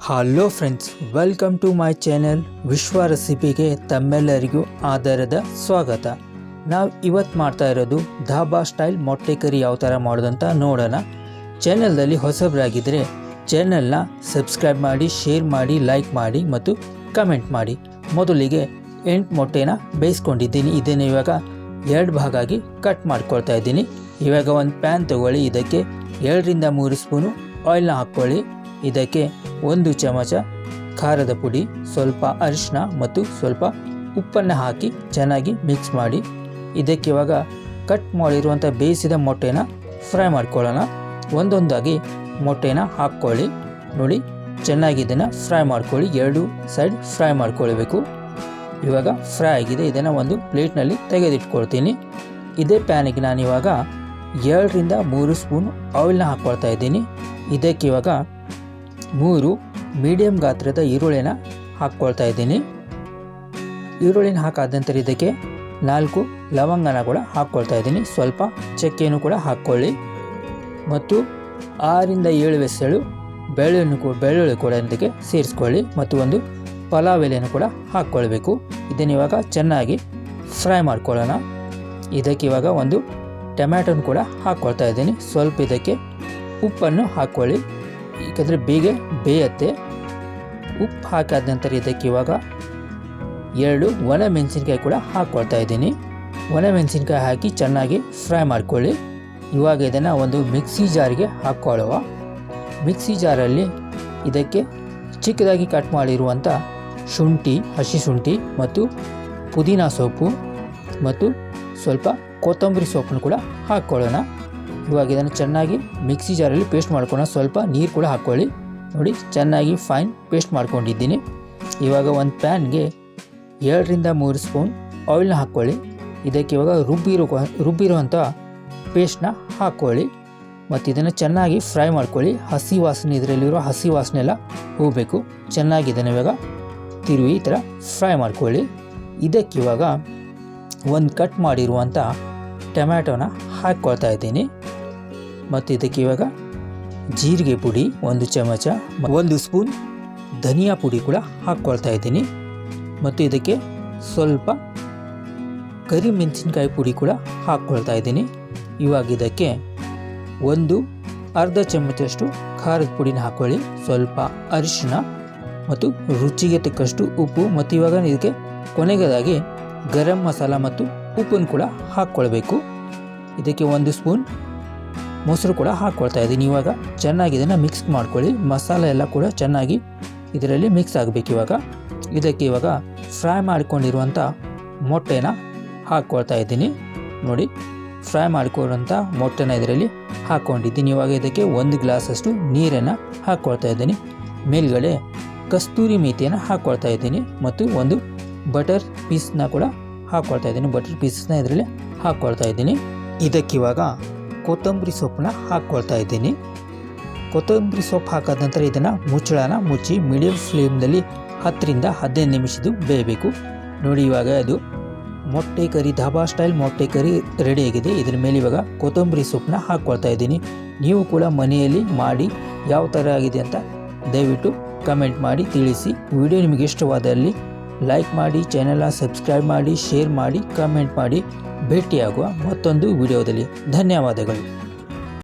Hello friends, welcome to my channel Vishwa ರೆಸಿಪಿಗೆ ತಮ್ಮೆಲ್ಲರಿಗೂ ಆಧಾರದ ಸ್ವಾಗತ. ನಾವು ಇವತ್ತು ಮಾಡ್ತಾ ಇರೋದು ಧಾಬಾ ಸ್ಟೈಲ್ ಮೊಟ್ಟೆ ಕರಿ ಯಾವ ಥರ ಮಾಡೋದಂತ ನೋಡೋಣ. ಚಾನೆಲ್ದಲ್ಲಿ ಹೊಸಬರಾಗಿದ್ದರೆ ಚಾನೆಲ್ನ ಸಬ್ಸ್ಕ್ರೈಬ್ ಮಾಡಿ, ಶೇರ್ ಮಾಡಿ, ಲೈಕ್ ಮಾಡಿ ಮತ್ತು ಕಮೆಂಟ್ ಮಾಡಿ. ಮೊದಲಿಗೆ 8 ಮೊಟ್ಟೆನ ಬೇಯಿಸ್ಕೊಂಡಿದ್ದೀನಿ. ಇದನ್ನು ಇವಾಗ 2 ಭಾಗಾಗಿ ಕಟ್ ಮಾಡ್ಕೊಳ್ತಾ ಇದ್ದೀನಿ. ಇವಾಗ ಒಂದು ಪ್ಯಾನ್ ತಗೊಳ್ಳಿ. ಇದಕ್ಕೆ 2 ರಿಂದ 3 ಸ್ಪೂನು ಆಯಿಲ್ನ ಹಾಕ್ಕೊಳ್ಳಿ. ಇದಕ್ಕೆ 1 ಚಮಚ ಖಾರದ ಪುಡಿ, ಸ್ವಲ್ಪ ಅರಿಶಿನ ಮತ್ತು ಸ್ವಲ್ಪ ಉಪ್ಪನ್ನು ಹಾಕಿ ಚೆನ್ನಾಗಿ ಮಿಕ್ಸ್ ಮಾಡಿ. ಇದಕ್ಕೆ ಇವಾಗ ಕಟ್ ಮಾಡಿರುವಂಥ ಬೇಯಿಸಿದ ಮೊಟ್ಟೆನ ಫ್ರೈ ಮಾಡ್ಕೊಳ್ಳೋಣ. ಒಂದೊಂದಾಗಿ ಮೊಟ್ಟೆನ ಹಾಕ್ಕೊಳ್ಳಿ. ನೋಡಿ, ಚೆನ್ನಾಗಿ ಇದನ್ನು ಫ್ರೈ ಮಾಡ್ಕೊಳ್ಳಿ. 2 ಸೈಡ್ ಫ್ರೈ ಮಾಡ್ಕೊಳ್ಬೇಕು. ಇವಾಗ ಫ್ರೈ ಆಗಿದೆ. ಇದನ್ನು ಒಂದು ಪ್ಲೇಟ್ನಲ್ಲಿ ತೆಗೆದಿಟ್ಕೊಳ್ತೀನಿ. ಇದೇ ಪ್ಯಾನಿಗೆ ನಾನು ಇವಾಗ 2 ರಿಂದ 3 ಸ್ಪೂನ್ ಆಯಿಲ್ನ ಹಾಕ್ಕೊಳ್ತಾ ಇದ್ದೀನಿ. ಇದಕ್ಕೆ ಇವಾಗ 3 ಮೀಡಿಯಂ ಗಾತ್ರದ ಈರುಳ್ಳಿನ ಹಾಕ್ಕೊಳ್ತಾ ಇದ್ದೀನಿ. ಈರುಳ್ಳಿನ ಹಾಕಾದ ನಂತರ ಇದಕ್ಕೆ 4 ಲವಂಗನ ಕೂಡ ಹಾಕ್ಕೊಳ್ತಾ ಇದ್ದೀನಿ. ಸ್ವಲ್ಪ ಚಕ್ಕೆಯನ್ನು ಕೂಡ ಹಾಕ್ಕೊಳ್ಳಿ ಮತ್ತು 6 ರಿಂದ 7 ಎಸಳು ಬೆಳ್ಳುಳ್ಳಿ ಕೂಡ ಇದಕ್ಕೆ ಸೇರಿಸ್ಕೊಳ್ಳಿ ಮತ್ತು ಒಂದು ಪಲಾವ್ ಎಲೆಯನ್ನು ಕೂಡ ಹಾಕ್ಕೊಳ್ಬೇಕು. ಇದನ್ನು ಇವಾಗ ಚೆನ್ನಾಗಿ ಫ್ರೈ ಮಾಡ್ಕೊಳ್ಳೋಣ. ಇದಕ್ಕೆ ಇವಾಗ ಒಂದು ಟೊಮ್ಯಾಟೊನ ಕೂಡ ಹಾಕ್ಕೊಳ್ತಾ ಇದ್ದೀನಿ. ಸ್ವಲ್ಪ ಇದಕ್ಕೆ ಉಪ್ಪನ್ನು ಹಾಕ್ಕೊಳ್ಳಿ, ಏಕೆಂದರೆ ಬೇಗ ಬೇಯತ್ತೆ. ಉಪ್ಪು ಹಾಕಾದ ನಂತರ ಇದಕ್ಕೆ ಇವಾಗ 2 ಒಣ ಮೆಣಸಿನ್ಕಾಯಿ ಕೂಡ ಹಾಕ್ಕೊಳ್ತಾ ಇದ್ದೀನಿ. ಒಣ ಮೆಣಸಿನ್ಕಾಯಿ ಹಾಕಿ ಚೆನ್ನಾಗಿ ಫ್ರೈ ಮಾಡ್ಕೊಳ್ಳಿ. ಇವಾಗ ಇದನ್ನು ಒಂದು ಮಿಕ್ಸಿ ಜಾರಿಗೆ ಹಾಕ್ಕೊಳ್ಳುವ. ಮಿಕ್ಸಿ ಜಾರಲ್ಲಿ ಇದಕ್ಕೆ ಚಿಕ್ಕದಾಗಿ ಕಟ್ ಮಾಡಿರುವಂಥ ಶುಂಠಿ, ಹಸಿ ಶುಂಠಿ ಮತ್ತು ಪುದೀನ ಸೊಪ್ಪು ಮತ್ತು ಸ್ವಲ್ಪ ಕೊತ್ತಂಬರಿ ಸೊಪ್ಪನ್ನು ಕೂಡ ಹಾಕ್ಕೊಳ್ಳೋಣ. ಇವಾಗ ಇದನ್ನು ಚೆನ್ನಾಗಿ ಮಿಕ್ಸಿ ಜಾರಲ್ಲಿ ಪೇಸ್ಟ್ ಮಾಡ್ಕೊಳ್ಳೋಣ. ಸ್ವಲ್ಪ ನೀರು ಕೂಡ ಹಾಕ್ಕೊಳ್ಳಿ. ನೋಡಿ, ಚೆನ್ನಾಗಿ ಫೈನ್ ಪೇಸ್ಟ್ ಮಾಡ್ಕೊಂಡಿದ್ದೀನಿ. ಇವಾಗ ಒಂದು ಪ್ಯಾನ್ಗೆ 2 ರಿಂದ 3 ಸ್ಪೂನ್ ಆಯಿಲ್ನ ಹಾಕ್ಕೊಳ್ಳಿ. ಇದಕ್ಕೆ ಇವಾಗ ರುಬ್ಬಿರುವಂಥ ಪೇಸ್ಟ್ನ ಹಾಕ್ಕೊಳ್ಳಿ ಮತ್ತು ಇದನ್ನು ಚೆನ್ನಾಗಿ ಫ್ರೈ ಮಾಡ್ಕೊಳ್ಳಿ. ಹಸಿ ವಾಸನೆ, ಇದರಲ್ಲಿರೋ ಹಸಿ ವಾಸನೆ ಎಲ್ಲ ಹೋಗಬೇಕು. ಚೆನ್ನಾಗಿ ಇದನ್ನು ಇವಾಗ ತಿರುವಿ ಈ ಥರ ಫ್ರೈ ಮಾಡ್ಕೊಳ್ಳಿ. ಇದಕ್ಕೆ ಇವಾಗ ಒಂದು ಕಟ್ ಮಾಡಿರುವಂಥ ಟೊಮ್ಯಾಟೊನ ಹಾಕ್ಕೊಳ್ತಾ ಇದ್ದೀನಿ ಮತ್ತು ಇದಕ್ಕೆ ಇವಾಗ ಜೀರಿಗೆ ಪುಡಿ 1 ಚಮಚ, 1 ಸ್ಪೂನ್ ಧನಿಯಾ ಪುಡಿ ಕೂಡ ಹಾಕ್ಕೊಳ್ತಾ ಇದ್ದೀನಿ ಮತ್ತು ಇದಕ್ಕೆ ಸ್ವಲ್ಪ ಕರಿಮೆಣಸಿನ್ಕಾಯಿ ಪುಡಿ ಕೂಡ ಹಾಕ್ಕೊಳ್ತಾ ಇದ್ದೀನಿ. ಇವಾಗ ಇದಕ್ಕೆ ಅರ್ಧ ಚಮಚಷ್ಟು ಖಾರದ ಪುಡಿನ ಹಾಕ್ಕೊಳ್ಳಿ, ಸ್ವಲ್ಪ ಅರಿಶಿನ ಮತ್ತು ರುಚಿಗೆ ತಕ್ಕಷ್ಟು ಉಪ್ಪು ಮತ್ತು ಇವಾಗ ಇದಕ್ಕೆ ಕೊನೆಗದಾಗಿ ಗರಂ ಮಸಾಲ ಮತ್ತು ಉಪ್ಪನ್ನು ಕೂಡ ಹಾಕ್ಕೊಳ್ಬೇಕು. ಇದಕ್ಕೆ 1 ಸ್ಪೂನ್ ಮೊಸರು ಕೂಡ ಹಾಕ್ಕೊಳ್ತಾ ಇದ್ದೀನಿ. ಇವಾಗ ಚೆನ್ನಾಗಿ ಇದನ್ನು ಮಿಕ್ಸ್ ಮಾಡ್ಕೊಳ್ಳಿ. ಮಸಾಲೆ ಎಲ್ಲ ಕೂಡ ಚೆನ್ನಾಗಿ ಇದರಲ್ಲಿ ಮಿಕ್ಸ್ ಆಗಬೇಕು. ಇದಕ್ಕೆ ಇವಾಗ ಫ್ರೈ ಮಾಡ್ಕೊಂಡಿರುವಂಥ ಮೊಟ್ಟೆನ ಹಾಕ್ಕೊಳ್ತಾ ಇದ್ದೀನಿ. ನೋಡಿ, ಫ್ರೈ ಮಾಡ್ಕೊಂಡಿರುವಂಥ ಮೊಟ್ಟೆನ ಇದರಲ್ಲಿ ಹಾಕ್ಕೊಂಡಿದ್ದೀನಿ. ಇವಾಗ ಇದಕ್ಕೆ 1 ಗ್ಲಾಸಷ್ಟು ನೀರನ್ನು ಹಾಕ್ಕೊಳ್ತಾ ಇದ್ದೀನಿ. ಮೇಲ್ಗಡೆ ಕಸ್ತೂರಿ ಮೇಥಿಯನ್ನು ಹಾಕ್ಕೊಳ್ತಾ ಇದ್ದೀನಿ ಮತ್ತು ಒಂದು ಬಟರ್ ಪೀಸ್ನ ಕೂಡ ಹಾಕ್ಕೊಳ್ತಾ ಇದ್ದೀನಿ. ಬಟರ್ ಪೀಸಸ್ನ ಇದರಲ್ಲಿ ಹಾಕ್ಕೊಳ್ತಾ ಇದ್ದೀನಿ. ಇದಕ್ಕಿವಾಗ ಕೊತ್ತಂಬರಿ ಸೊಪ್ಪನ್ನ ಹಾಕ್ಕೊಳ್ತಾ ಇದ್ದೀನಿ. ಕೊತ್ತಂಬರಿ ಸೊಪ್ಪು ಹಾಕಾದ ನಂತರ ಇದನ್ನು ಮುಚ್ಚಳನ ಮುಚ್ಚಿ ಮೀಡಿಯಂ ಫ್ಲೇಮ್ನಲ್ಲಿ 10 ರಿಂದ 15 ನಿಮಿಷದ್ದು ಬೇಯಬೇಕು. ನೋಡಿ, ಇವಾಗ ಅದು ಮೊಟ್ಟೆ ಕರಿ, ಧಾಬಾ ಸ್ಟೈಲ್ ಮೊಟ್ಟೆ ಕರಿ ರೆಡಿಯಾಗಿದೆ. ಇದರ ಮೇಲೆ ಇವಾಗ ಕೊತ್ತಂಬರಿ ಸೊಪ್ಪನ್ನ ಹಾಕ್ಕೊಳ್ತಾ ಇದ್ದೀನಿ. ನೀವು ಕೂಡ ಮನೆಯಲ್ಲಿ ಮಾಡಿ ಯಾವ ಥರ ಆಗಿದೆ ಅಂತ ದಯವಿಟ್ಟು ಕಮೆಂಟ್ ಮಾಡಿ ತಿಳಿಸಿ. ವಿಡಿಯೋ ನಿಮಗೆ ಇಷ್ಟವಾದಲ್ಲಿ ಲೈಕ್ ಮಾಡಿ, ಚಾನೆಲ್ನ ಸಬ್ಸ್ಕ್ರೈಬ್ ಮಾಡಿ, ಶೇರ್ ಮಾಡಿ, ಕಮೆಂಟ್ ಮಾಡಿ. ಭೇಟಿಯಾಗುವ ಮತ್ತೊಂದು ವಿಡಿಯೋದಲ್ಲಿ. ಧನ್ಯವಾದಗಳು.